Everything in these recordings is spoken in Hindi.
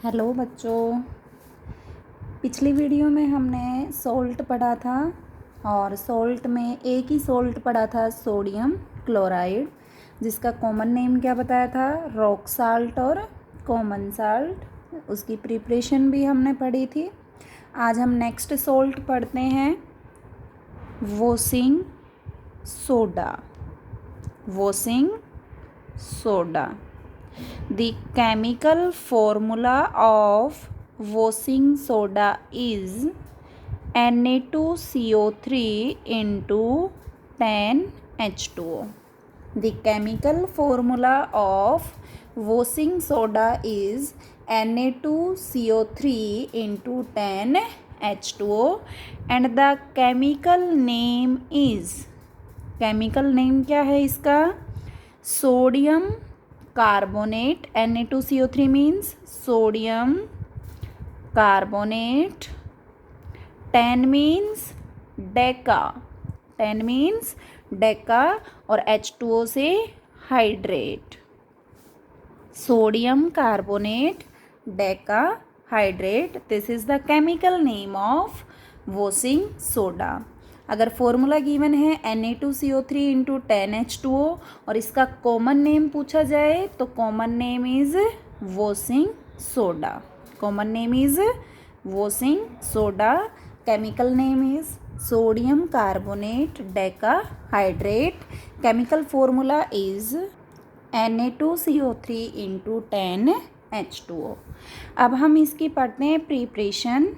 हेलो बच्चों। पिछली वीडियो में हमने सॉल्ट पढ़ा था और सॉल्ट में एक ही सॉल्ट पढ़ा था, सोडियम क्लोराइड, जिसका कॉमन नेम क्या बताया था, रॉक साल्ट और कॉमन साल्ट। उसकी प्रिपरेशन भी हमने पढ़ी थी। आज हम नेक्स्ट सॉल्ट पढ़ते हैं, washing soda. Washing soda. The chemical formula of washing soda is Na2CO3 into 10H2O. The chemical formula of washing soda is Na2CO3 into 10H2O and the chemical name is, chemical name क्या है इसका, sodium carbonate. Na2CO3 means sodium carbonate. 10 means Deka, 10 means Deka और H2O से hydrate. Sodium carbonate Deka hydrate, this is the chemical name of washing soda. अगर फॉर्मूला गिवन है Na2CO3 इंटू 10H2O और इसका कॉमन नेम पूछा जाए तो common name is washing soda. Common name is washing soda. Chemical name is sodium carbonate Deka hydrate. Chemical formula is Na2CO3 into 10H2O। अब हम इसकी पढ़ते हैं प्रिपरेशन,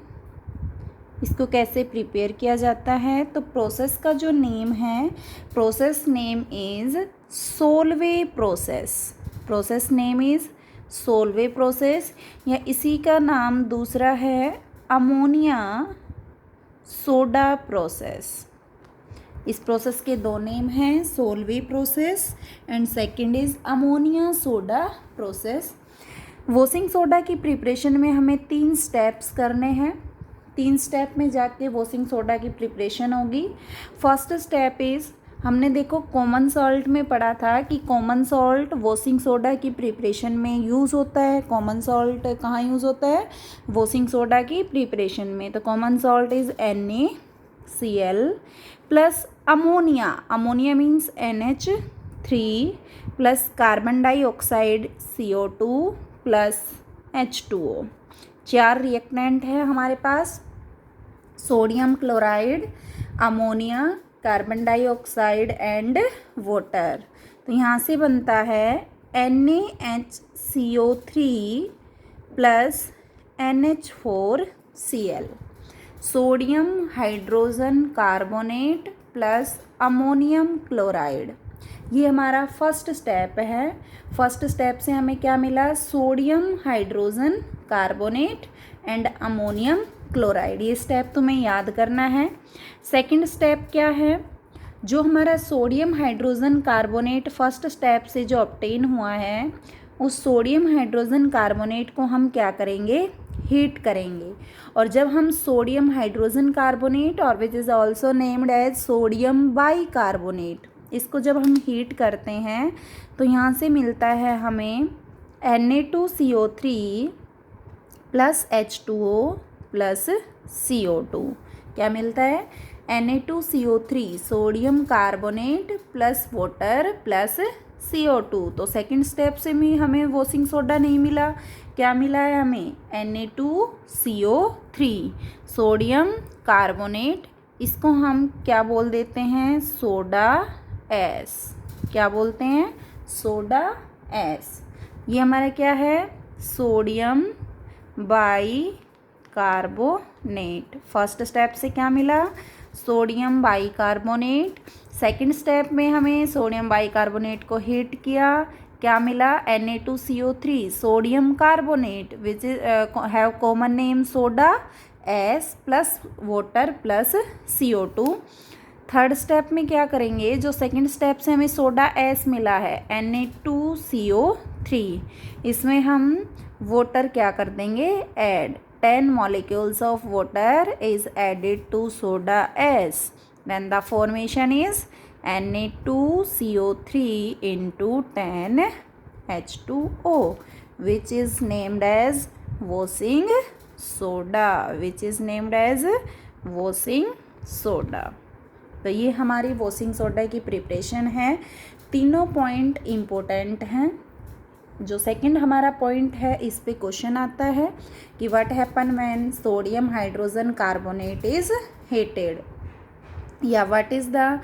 इसको कैसे प्रिपेयर किया जाता है। तो प्रोसेस का जो नेम है, process name is Solvay process. Process name is Solvay process, या इसी का नाम दूसरा है अमोनिया सोडा प्रोसेस। इस प्रोसेस के दो नेम हैं, Solvay process and second is ammonia soda process. Washing soda की प्रिपरेशन में हमें 3 स्टेप्स करने हैं। 3 स्टेप में जाके वॉशिंग सोडा की प्रिपरेशन होगी। फर्स्ट स्टेप इज़, हमने देखो कॉमन सॉल्ट में पढ़ा था कि कॉमन सॉल्ट वॉशिंग सोडा की प्रिपरेशन में यूज़ होता है। कॉमन सॉल्ट कहाँ यूज़ होता है, वॉशिंग सोडा की प्रिपरेशन में। तो common salt is NaCl plus ammonia, ammonia means NH3 plus carbon dioxide CO2 plus H2O। 4 reactant है हमारे पास, sodium chloride, ammonia, carbon dioxide and water. तो यहाँ से बनता है NaHCO3 plus NH4Cl, sodium hydrogen carbonate plus ammonium chloride. ये हमारा फर्स्ट स्टेप है। फर्स्ट स्टेप से हमें क्या मिला, sodium hydrogen carbonate and ammonium chloride. ये स्टेप तुम्हें याद करना है। सेकंड स्टेप क्या है, जो हमारा sodium hydrogen carbonate first step से जो ऑब्टेन हुआ है, उस सोडियम हाइड्रोजन कार्बोनेट को हम क्या करेंगे, हीट करेंगे। और जब हम सोडियम हाइड्रोजन कार्बोनेट और which is also named as sodium bicarbonate, इसको जब हम हीट करते हैं तो यहाँ से मिलता है हमें Na2CO3 plus H2O plus CO2। क्या मिलता है, Na2CO3 sodium carbonate plus water plus CO2। तो सेकंड स्टेप से भी हमें वॉशिंग सोडा नहीं मिला, क्या मिला है हमें, Na2CO3 सोडियम कार्बोनेट, इसको हम क्या बोल देते हैं, सोडा एस। क्या बोलते हैं, सोडा एस। ये हमारा क्या है, sodium by carbonate. First step से क्या मिला, sodium by carbonate. Second step में हमें सोडियम बाई कार्बोनेट को हीट किया, क्या मिला, Na2CO3 sodium carbonate which is have common name soda S plus water plus CO2। Third step में क्या करेंगे, जो सेकंड स्टेप से हमें सोडा एस मिला है Na2CO3, इसमें हम वाटर क्या कर देंगे, add. 10 molecules of water is added to soda S, then the formation is Na2CO3 into 10H2O, which is named as washing soda which is named as washing soda। तो ये हमारी वॉशिंग सोडा की प्रिपरेशन है। तीनों पॉइंट इम्पोर्टेंट हैं। जो सेकंड हमारा पॉइंट है इस पे क्वेश्चन आता है कि what happen when sodium hydrogen carbonate is heated, या what is the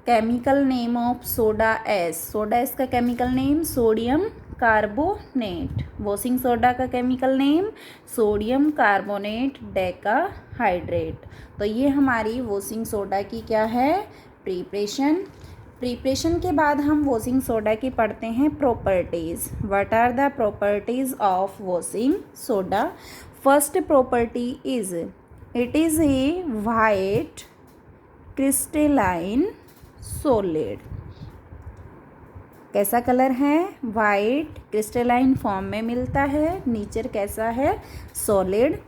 chemical name of soda ash. Soda ash का chemical name sodium carbonate. Washing soda का chemical name sodium carbonate decahydrate. तो ये हमारी वॉशिंग सोडा की क्या है, प्रिपरेशन के बाद हम वॉशिंग सोडा की पढ़ते हैं properties. What are the properties of washing soda. First property is it is a white crystalline solid. कैसा कलर है, वाइट क्रिस्टलाइन फॉर्म में मिलता है। नेचर कैसा है, solid.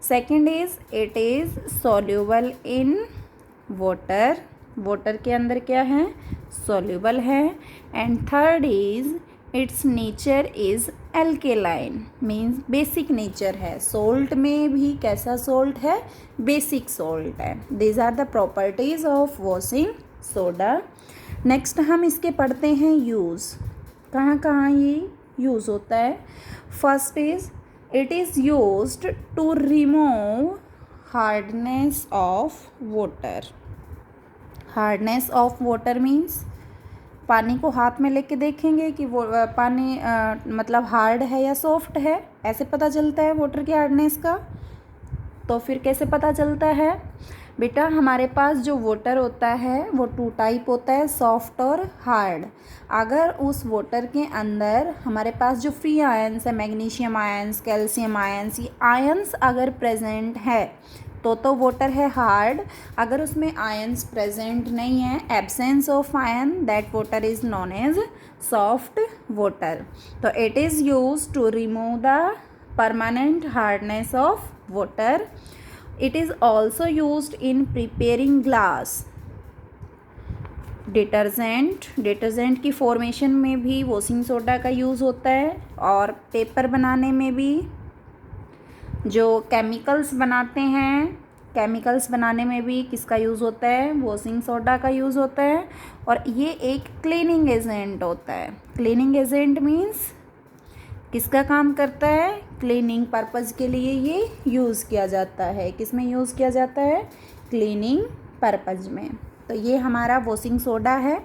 Second is it is soluble in water. Water के अंदर क्या है, सॉल्यूबल है। And third is its nature is alkaline, means basic nature है। सोल्ट में भी कैसा सोल्ट है, बेसिक सोल्ट है। These are the properties of washing soda. Next हम इसके पढ़ते हैं यूज़, कहाँ कहाँ ये यूज़ होता है। First is it is used to remove hardness of water. Hardness of water means पानी को हाथ में लेके देखेंगे कि वो पानी मतलब हार्ड है या सॉफ्ट है, ऐसे पता चलता है वाटर की हार्डनेस का। तो फिर कैसे पता चलता है बेटा, हमारे पास जो वाटर होता है वो टू टाइप होता है, सॉफ्ट और हार्ड। अगर उस वाटर के अंदर हमारे पास जो फ्री आयंस है, मैग्नीशियम आयंस, कैल्शियम आयंस, ये आयंस अगर प्रेजेंट है तो वाटर है हार्ड। अगर उसमें आयंस प्रेजेंट नहीं है, absence of ion, that water is known as soft water. तो it is use to remove the permanent hardness of water. It is also used in preparing glass. Detergent की फॉर्मेशन में भी वॉशिंग सोडा का यूज़ होता है, और पेपर बनाने में भी। जो केमिकल्स बनाते हैं, केमिकल्स बनाने में भी किसका यूज़ होता है, वॉशिंग सोडा का यूज़ होता है। और ये एक क्लीनिंग एजेंट होता है। क्लीनिंग एजेंट मीन्स किसका काम करता है, क्लीनिंग पर्पज़ के लिए ये यूज़ किया जाता है। किस में यूज़ किया जाता है, क्लीनिंग पर्पज़ में। तो ये हमारा वॉशिंग सोडा है।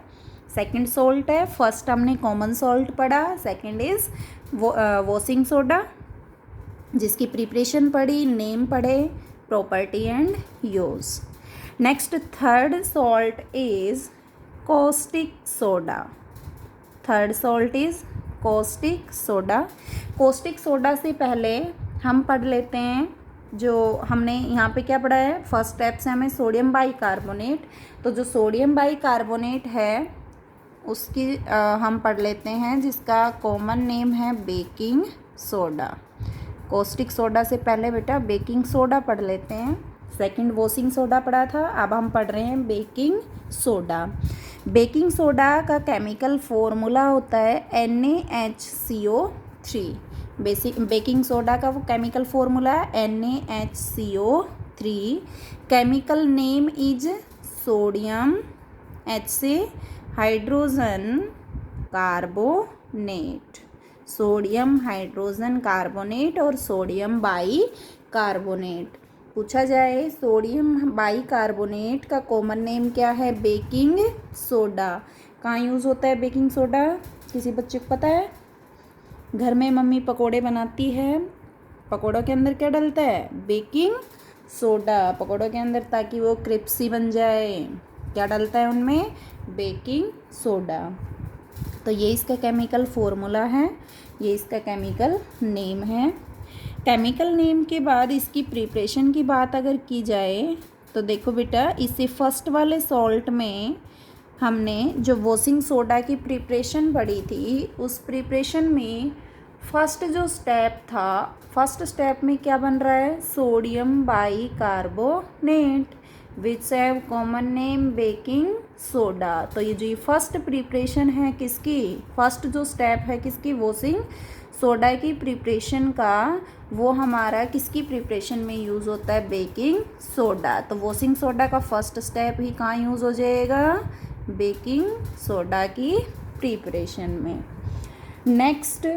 सेकंड सॉल्ट है, फर्स्ट हमने कॉमन सॉल्ट पढ़ा, सेकंड इज़ वॉशिंग सोडा, जिसकी प्रिपरेशन पढ़ी, नेम पढ़े, property and use. Next third salt is caustic soda. Third salt is caustic soda. Caustic soda से पहले हम पढ़ लेते हैं, जो हमने यहाँ पे क्या पढ़ा है, फर्स्ट स्टेप से हमें सोडियम बाइकार्बोनेट। तो जो सोडियम बाइकार्बोनेट है उसकी हम पढ़ लेते हैं, जिसका कॉमन नेम है बेकिंग सोडा। कॉस्टिक सोडा से पहले बेटा बेकिंग सोडा पढ़ लेते हैं। सेकंड वॉशिंग सोडा पढ़ा था, अब हम पढ़ रहे हैं बेकिंग सोडा। बेकिंग सोडा का केमिकल फॉर्मूला होता है NaHCO3। बेकिंग सोडा का वो केमिकल फॉर्मूला है NaHCO3। Chemical name is sodium H से hydrogen carbonate. Sodium hydrogen carbonate और सोडियम बाई कार्बोनेट। पूछा जाए सोडियम बाइकार्बोनेट का कॉमन नेम क्या है, बेकिंग सोडा। कहाँ यूज़ होता है बेकिंग सोडा, किसी बच्चे को पता है? घर में मम्मी पकोड़े बनाती है, पकोड़ों के अंदर क्या डलता है, बेकिंग सोडा पकोड़ों के अंदर, ताकि वो क्रिस्पी बन जाए। क्या डलता है उनमें, बेकिंग सोडा। तो ये इसका केमिकल फॉर्मूला है, ये इसका केमिकल नेम है। केमिकल नेम के बाद इसकी प्रिपरेशन की बात अगर की जाए तो देखो बेटा, इसे फर्स्ट वाले सॉल्ट में हमने जो वॉशिंग सोडा की प्रिपरेशन पढ़ी थी, उस प्रिपरेशन में फर्स्ट जो स्टेप था, फर्स्ट स्टेप में क्या बन रहा है, sodium bicarbonate which have common name baking soda. तो ये जो फर्स्ट प्रिपरेशन है किसकी, फर्स्ट जो स्टेप है किसकी, वॉशिंग सोडा की प्रिपरेशन का वो हमारा किसकी प्रिपरेशन में यूज़ होता है, बेकिंग सोडा। तो वॉशिंग सोडा का फर्स्ट स्टेप ही कहाँ यूज़ हो जाएगा, बेकिंग सोडा की प्रिपरेशन में। नेक्स्ट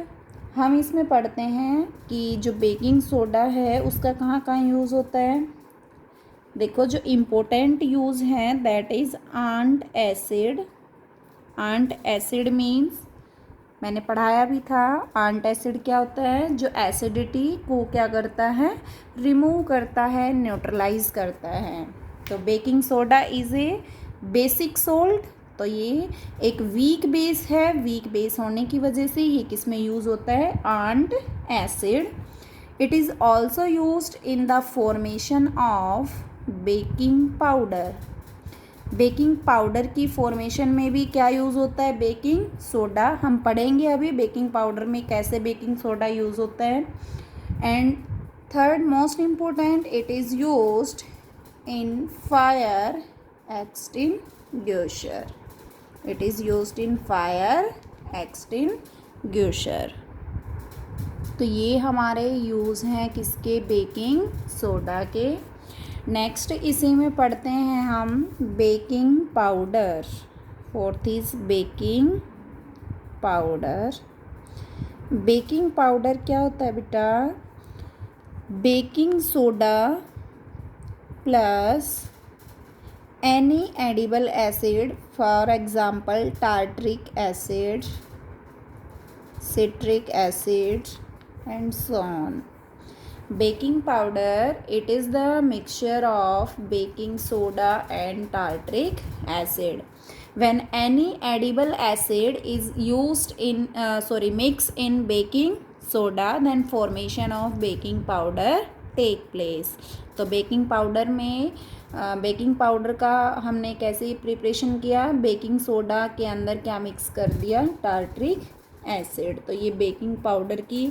हम इसमें पढ़ते हैं कि जो बेकिंग सोडा है उसका कहाँ कहाँ यूज़ होता है। देखो जो इम्पोर्टेंट यूज़ हैं that is antacid. Antacid means मैंने पढ़ाया भी था, आंट एसिड क्या होता है, जो एसिडिटी को क्या करता है, रिमूव करता है, न्यूट्रलाइज करता है। तो baking soda is a basic salt, तो ये एक वीक बेस है। वीक बेस होने की वजह से ये किस में यूज़ होता है, antacid. It is also used in the formation of baking powder. Baking powder की फॉर्मेशन में भी क्या यूज़ होता है, बेकिंग सोडा। हम पढ़ेंगे अभी बेकिंग पाउडर में कैसे बेकिंग सोडा यूज़ होता है। And third most important, it is used in fire extinguisher. It is used in fire extinguisher. तो ये हमारे यूज़ हैं किसके, बेकिंग सोडा के। नेक्स्ट इसी में पढ़ते हैं हम baking powder. Fourth is baking powder. Baking powder क्या होता है बेटा, baking soda plus any edible acid, for example tartaric acid, citric acid and so on. Baking powder, it is the mixture of baking soda and tartric acid. When any edible acid is used in mixed in baking soda, then formation of baking powder take place. तो बेकिंग पाउडर में बेकिंग पाउडर का हमने कैसे प्रिपरेशन किया, बेकिंग सोडा के अंदर क्या मिक्स कर दिया, टार्ट्रिक एसिड। तो ये बेकिंग पाउडर की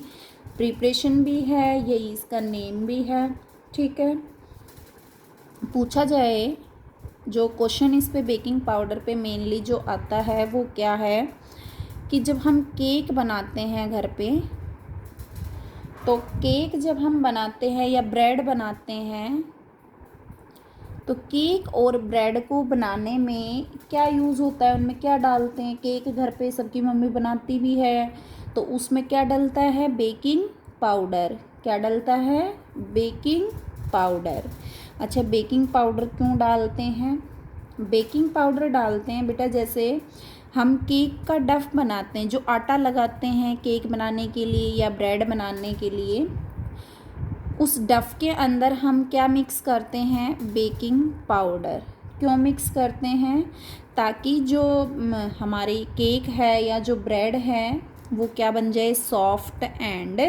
प्रिपरेशन भी है, यही इसका नेम भी है। ठीक है, पूछा जाए जो क्वेश्चन इस पे बेकिंग पाउडर पे मेनली जो आता है वो क्या है कि जब हम केक बनाते हैं घर पे, तो केक जब हम बनाते हैं या ब्रेड बनाते हैं, तो केक और ब्रेड को बनाने में क्या यूज़ होता है, उनमें क्या डालते हैं। केक घर पे सबकी मम्मी बनाती भी है, तो उसमें क्या डलता है, बेकिंग पाउडर। क्या डलता है, बेकिंग पाउडर। अच्छा, बेकिंग पाउडर क्यों डालते हैं, बेकिंग पाउडर डालते हैं बेटा, जैसे हम केक का डफ बनाते हैं, जो आटा लगाते हैं केक बनाने के लिए या ब्रेड बनाने के लिए, उस डफ के अंदर हम क्या मिक्स करते हैं, बेकिंग पाउडर। क्यों मिक्स करते हैं, ताकि जो हमारी केक है या जो ब्रेड है वो क्या बन जाए, सॉफ्ट एंड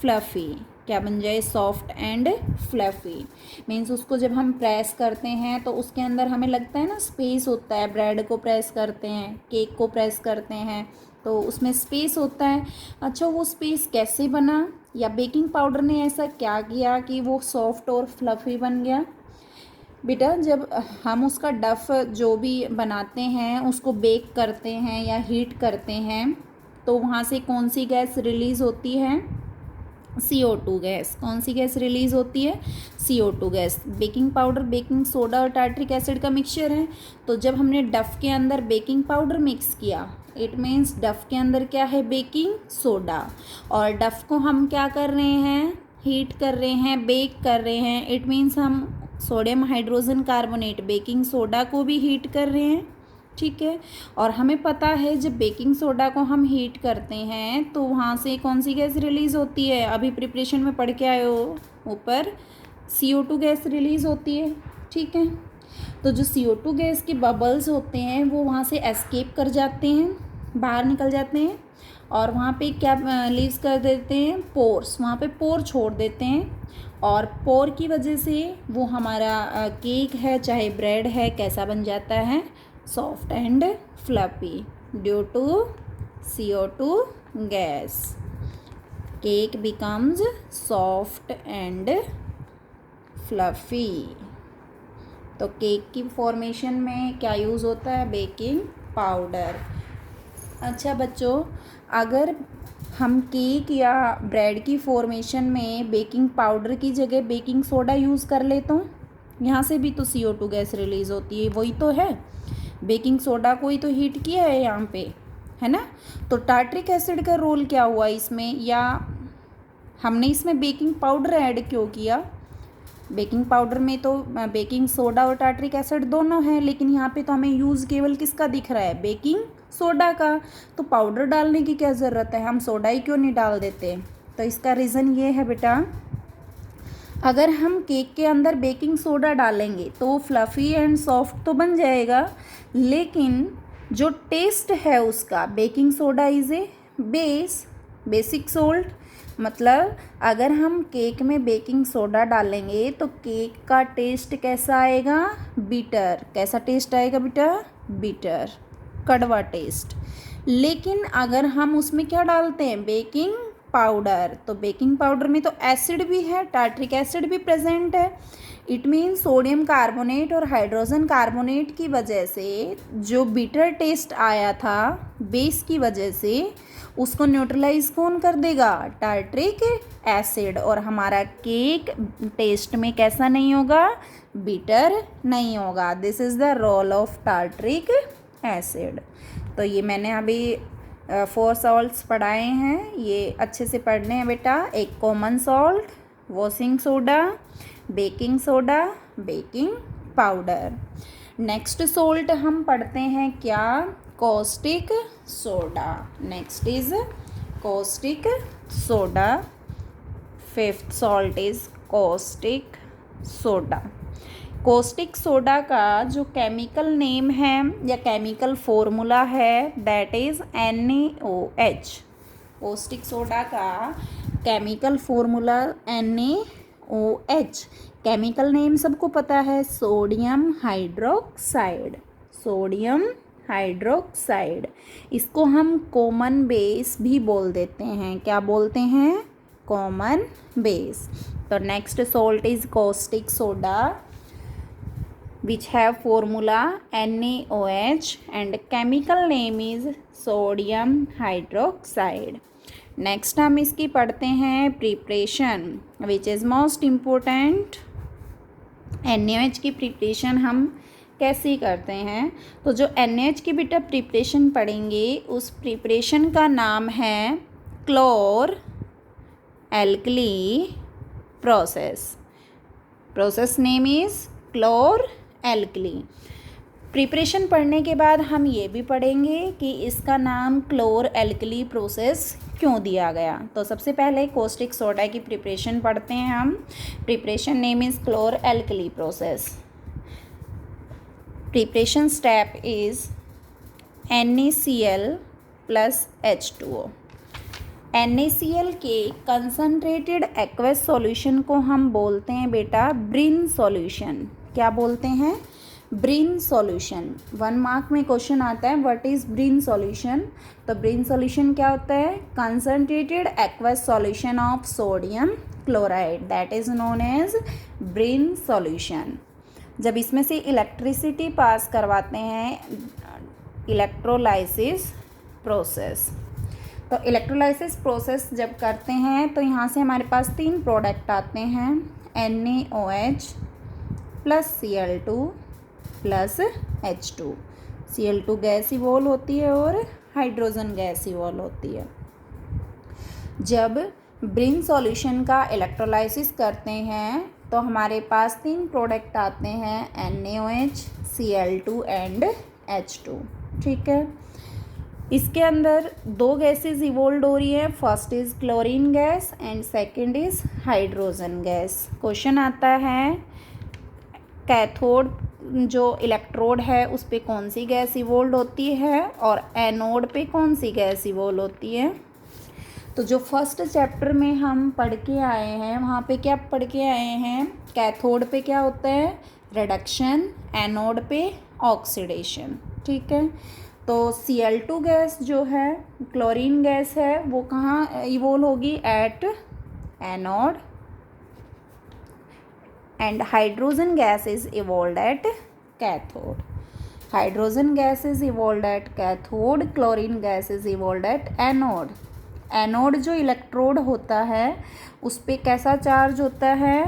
फ्लफ़ी। क्या बन जाए, सॉफ्ट एंड फ्लफ़ी। मीन्स उसको जब हम प्रेस करते हैं तो उसके अंदर हमें लगता है ना स्पेस होता है, ब्रेड को प्रेस करते हैं, केक को प्रेस करते हैं तो उसमें स्पेस होता है। अच्छा, वो स्पेस कैसे बना, या बेकिंग पाउडर ने ऐसा क्या किया कि वो सॉफ्ट और फ्लफ़ी बन गया। बेटा जब हम उसका डफ जो भी बनाते हैं उसको बेक करते हैं या हीट करते हैं, तो वहाँ से कौन सी गैस रिलीज़ होती है, CO2 गैस। कौन सी गैस रिलीज़ होती है, CO2 gas. Baking powder baking soda और टार्ट्रिक एसिड का मिक्सचर है, तो जब हमने डफ़ के अंदर बेकिंग पाउडर मिक्स किया, इट मीन्स डफ़ के अंदर क्या है, बेकिंग सोडा। और डफ़ को हम क्या कर रहे हैं, हीट कर रहे हैं, बेक कर रहे हैं। इट मीन्स हम sodium hydrogen carbonate baking soda को भी हीट कर रहे हैं। ठीक है, और हमें पता है जब बेकिंग सोडा को हम हीट करते हैं तो वहाँ से कौन सी गैस रिलीज़ होती है, अभी प्रिपरेशन में पढ़ के आए हो ऊपर, CO2 गैस रिलीज़ होती है। ठीक है, तो जो CO2 गैस के बबल्स होते हैं वो वहाँ से एस्केप कर जाते हैं, बाहर निकल जाते हैं, और वहाँ पे क्या लीव्स कर देते हैं, पोर्स। वहाँ पे पोर छोड़ देते हैं, और पोर की वजह से वो हमारा केक है चाहे ब्रेड है कैसा बन जाता है, soft and fluffy due to CO2 gas. Cake becomes soft and fluffy. तो केक की फॉर्मेशन में क्या यूज़ होता है, बेकिंग पाउडर। अच्छा बच्चों, अगर हम केक या ब्रेड की फॉर्मेशन में बेकिंग पाउडर की जगह बेकिंग सोडा यूज़ कर ले तो यहाँ से भी तो CO2 गैस रिलीज़ होती है, वही तो है, बेकिंग सोडा को ही तो हीट किया है यहाँ पे, है ना। तो टार्ट्रिक एसिड का रोल क्या हुआ इसमें, या हमने इसमें बेकिंग पाउडर ऐड क्यों किया। बेकिंग पाउडर में तो बेकिंग सोडा और टार्ट्रिक एसिड दोनों हैं, लेकिन यहाँ पे तो हमें यूज़ केवल किसका दिख रहा है, बेकिंग सोडा का। तो पाउडर डालने की क्या ज़रूरत है, हम सोडा ही क्यों नहीं डाल देते। तो इसका रीज़न ये है बेटा, अगर हम केक के अंदर बेकिंग सोडा डालेंगे तो फ्लफ़ी एंड सॉफ्ट तो बन जाएगा, लेकिन जो टेस्ट है उसका, baking soda is a basic salt, मतलब अगर हम केक में बेकिंग सोडा डालेंगे तो केक का टेस्ट कैसा आएगा, बिटर। कैसा टेस्ट आएगा बेटा, बिटर, कड़वा टेस्ट। लेकिन अगर हम उसमें क्या डालते हैं, बेकिंग पाउडर, तो बेकिंग पाउडर में तो एसिड भी है, टार्ट्रिक एसिड भी प्रेजेंट है। इट मीन सोडियम कार्बोनेट और हाइड्रोजन कार्बोनेट की वजह से जो बिटर टेस्ट आया था बेस की वजह से, उसको न्यूट्रलाइज कौन कर देगा, टार्ट्रिक एसिड, और हमारा केक टेस्ट में कैसा नहीं होगा, बिटर नहीं होगा। This is the role of tartaric acid. तो ये मैंने अभी 4 सॉल्ट्स पढ़ाए हैं, ये अच्छे से पढ़ने हैं बेटा। एक common salt, washing soda, baking soda, baking powder. Next salt हम पढ़ते हैं क्या, caustic soda. Next is caustic soda. 5th salt is caustic soda. Caustic soda का जो केमिकल नेम है या केमिकल फॉर्मूला है, that is NaOH। Caustic soda का chemical formula NaOH। Chemical name सबको पता है, सोडियम हाइड्रोक्साइड, सोडियम हाइड्रोक्साइड। इसको हम कॉमन बेस भी बोल देते हैं, क्या बोलते हैं, कॉमन बेस। तो next salt is caustic soda which have formula NaOH and chemical name is sodium hydroxide. Next हम इसकी पढ़ते हैं preparation, which is most important. NaOH की प्रिपरेशन हम कैसे करते हैं, तो जो NaOH की बेटा प्रिपरेशन पढ़ेंगे उस प्रिपरेशन का नाम है chlor alkali process. Process name is chlor alkali. Preparation पढ़ने के बाद हम ये भी पढ़ेंगे कि इसका नाम क्लोर एल्कली प्रोसेस क्यों दिया गया। तो सबसे पहले कॉस्टिक सोडा की प्रिपरेशन पढ़ते हैं हम। Preparation name is chlor alkali process. Preparation step is NaCl plus H2O। NaCl के कंसनट्रेटेड एक्वस सॉल्यूशन को हम बोलते हैं बेटा ब्रिन सॉल्यूशन। क्या बोलते हैं, ब्रिन सॉल्यूशन। 1 मार्क में क्वेश्चन आता है व्हाट इज ब्रिन सॉल्यूशन। तो ब्रिन सॉल्यूशन क्या होता है, concentrated aqueous solution of sodium chloride, that is known as brine solution. जब इसमें से इलेक्ट्रिसिटी पास करवाते हैं, इलेक्ट्रोलाइसिस प्रोसेस। तो इलेक्ट्रोलाइसिस प्रोसेस जब करते हैं तो यहाँ से हमारे पास 3 प्रोडक्ट आते हैं, NaOH plus Cl2 plus H2। Cl2 gas evolve होती है और हाइड्रोजन गैस इवॉल्व होती है। जब ब्रिन सॉल्यूशन का इलेक्ट्रोलाइसिस करते हैं तो हमारे पास 3 प्रोडक्ट आते हैं, NaOH, Cl2 एंड H2। ठीक है, इसके अंदर 2 गैसेस इवॉल्व हो रही है, first is chlorine gas and second is hydrogen gas. Question आता है कैथोड जो इलेक्ट्रोड है उस पे कौन सी गैस इवॉल्व होती है और एनोड पे कौन सी गैस इवॉल्व होती है। तो जो फर्स्ट चैप्टर में हम पढ़ के आए हैं वहाँ पे क्या पढ़ के आए हैं, कैथोड पे क्या होता है, रिडक्शन, एनोड पे ऑक्सीडेशन। ठीक है, तो Cl2 गैस जो है, क्लोरीन गैस है, वो कहाँ इवॉल्व होगी, at anode, and hydrogen gas is evolved at cathode. Hydrogen gas is evolved at cathode, chlorine gas is evolved at anode. Anode जो इलेक्ट्रोड होता है उस पे कैसा चार्ज होता है,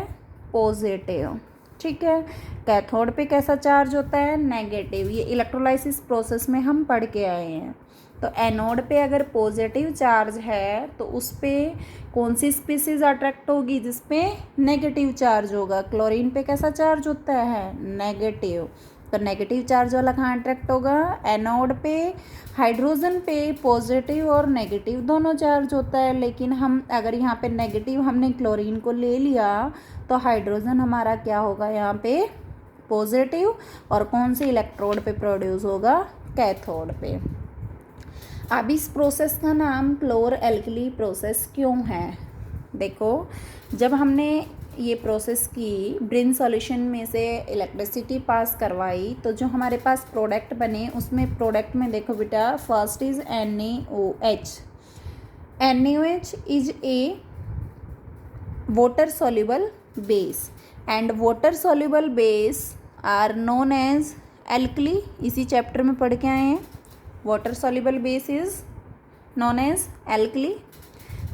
पॉजिटिव, ठीक है। कैथोड पे कैसा चार्ज होता है, नेगेटिव। ये इलेक्ट्रोलाइसिस प्रोसेस में हम पढ़ के आए हैं। तो एनोड पे अगर पॉजिटिव चार्ज है तो उस पे कौन सी स्पीसीज अट्रैक्ट होगी, जिस पे नेगेटिव चार्ज होगा। क्लोरीन पे कैसा चार्ज होता है, नेगेटिव, तो नेगेटिव चार्ज वाला कहाँ अट्रैक्ट होगा, एनोड पे। हाइड्रोजन पे पॉजिटिव और नेगेटिव दोनों चार्ज होता है, लेकिन हम अगर यहाँ पे नेगेटिव हमने क्लोरीन को ले लिया तो हाइड्रोजन हमारा क्या होगा यहाँ पे, पॉजिटिव, और कौन से इलेक्ट्रोड पे प्रोड्यूस होगा, कैथोड पे। अब इस प्रोसेस का नाम क्लोर एल्कली प्रोसेस क्यों है, देखो जब हमने ये प्रोसेस की, ब्रिन सॉल्यूशन में से इलेक्ट्रिसिटी पास करवाई, तो जो हमारे पास प्रोडक्ट बने उसमें प्रोडक्ट में देखो बेटा, first is NaOH। NaOH is a water soluble base and water soluble base are known as alkali. इसी चैप्टर में पढ़ के आए हैं। Water soluble base is known as alkali.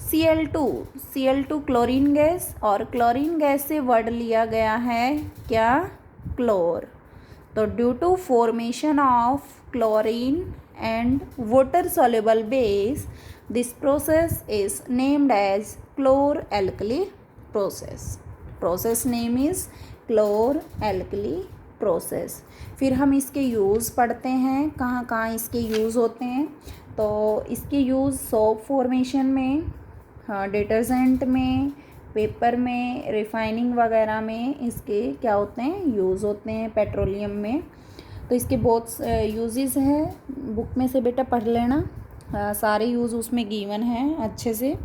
Cl2 chlorine gas, और क्लोरीन गैस से वर्ड लिया गया है क्या, क्लोर। तो due to formation of chlorine and water soluble base, this process is named as chlor alkali process. Process name is क्लोर alkali process. फिर हम इसके यूज़ पढ़ते हैं, कहाँ कहाँ इसके यूज़ होते हैं। तो इसके यूज़ सोप फॉर्मेशन में, डिटर्जेंट में, पेपर में, रिफाइनिंग वगैरह में इसके क्या होते हैं, यूज़ होते हैं, पेट्रोलियम में। तो इसके बहुत यूजेस हैं, बुक में से बेटा पढ़ लेना, सारे यूज़ उसमें गिवन हैं अच्छे से।